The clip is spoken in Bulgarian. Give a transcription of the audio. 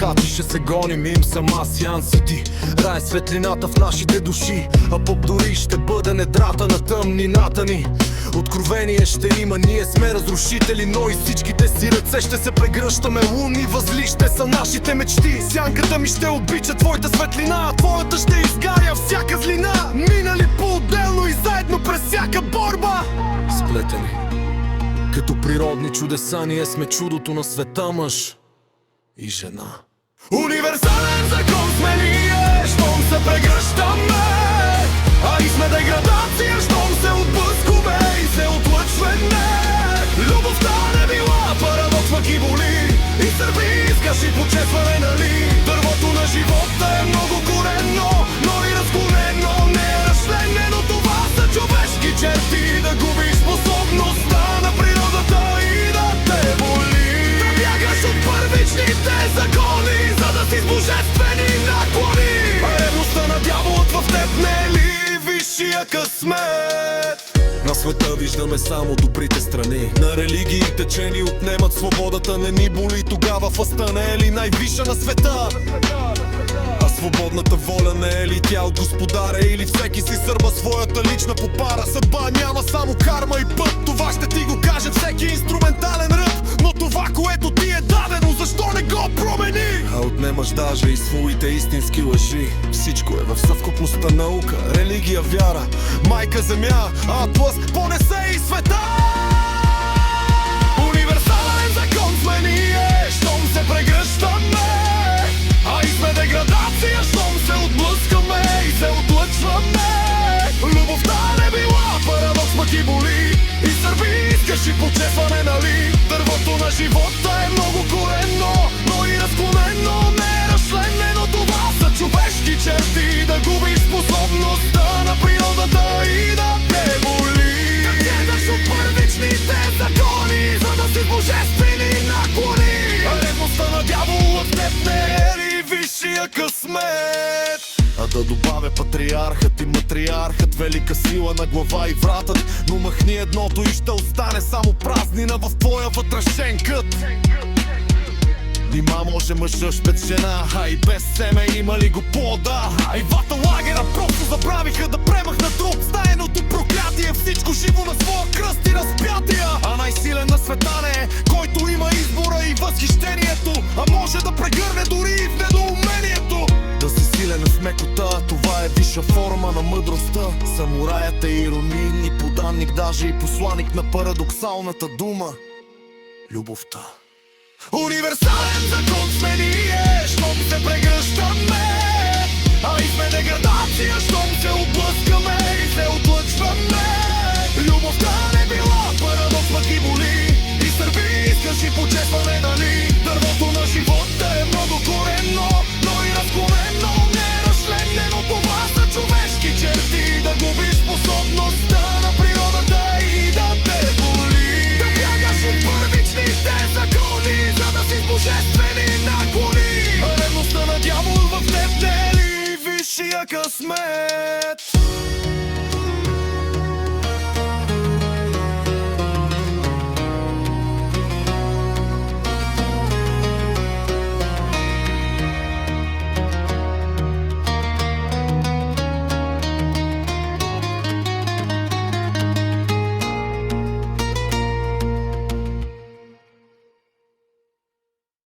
пехати ще се гоним, им съм аз, Ян си ти. Рай е светлината в нашите души, а поп дори ще бъде недрата на тъмнината ни. Откровение ще има, ние сме разрушители, но и всичките си ръце ще се прегръщаме. Лунни възлище са нашите мечти. Сянката ми ще обича твоята светлина, а твоята ще изгаря всяка злина. Минали по-отделно и заедно през всяка борба, сплетени като природни чудеса, ние сме чудото на света, мъж и жена. Универсален закон сме ние, щом се прегръщаме, а и сме деградация, щом се отблъскваме и се отлъчваме. Любовта не била парадокс, пък и боли, и сърби искаш и почесване, нали? Дървото на живота е много коренно, но и разклонено, не е разчленено. Това са човешки черти, да губиш способността на природата и да те боли. Да бягаш от първичните закони, за да си с божествени наклони. Ревността на дяволът в теб не е ли висшия късмет? На света виждаме само добрите страни. На религиите, че ни отнемат свободата, не ни боли тогава властта не е ли най-висша на света? А свободната воля не е ли тя от господаря, или всеки си сърба своята лична попара? Съдба няма само карма и път, това ще ти го каже всеки инструментален ръб. Но това, което ти е дадено, защо не го промени? А отнемаш даже и своите истински лъжи. Всичко е в съвкупността наука, религия, вяра, майка земя, атлас, понесе и света. Универсален закон сме ние, щом се прегръщаме, а и сме деградация, щом се отблъскаме и се отлъчваме. Любовта не била парадокс, пък и боли, и сърби искаш и почесване, нали? Дървото на живота е много коренно, но и разклонено, не е разчленено. Това са човешки черти, да губиш способността на природата и да те боли. Да гледаш от първичните закони, за да си божествени наклони. Ревността на дявола в теб не е ли висшия късмет? А да добавя патриархът и матриархът, велика сила на глава и вратът. Но махни едното и ще остане само празнина в твоя вътрешен кът. Нима може мъжът без жена, а и без семе има ли го плода? А и двата лагера просто забравиха да премахнат труп. Стаеното проклятие, всичко живо на своя кръст и разпятия. А най-силен на света не е, който има избора и възхищението, а може да прегърне дори и в недоумението. Да си силен в мекота, това е висша форма на мъдростта. Самураят е иронин и поданник, даже и посланик на парадоксалната дума — любовта. Универсален закон сме ние, щом се прегръщаме, а и сме деградация, щом се отблъскаме и се отлъчваме. Любовта не била парадокс, пък и боли, и сърби искаш и почесване, нали? Дървото на живота е много коренно, но и разклонено, не е разчленено. Това са човешки черти, да губиш способността на природата и да те боли. Да бягаш от първичните закони, за да си с божествени наклони. Ревността на дявол в теб не е ли висшия късмет?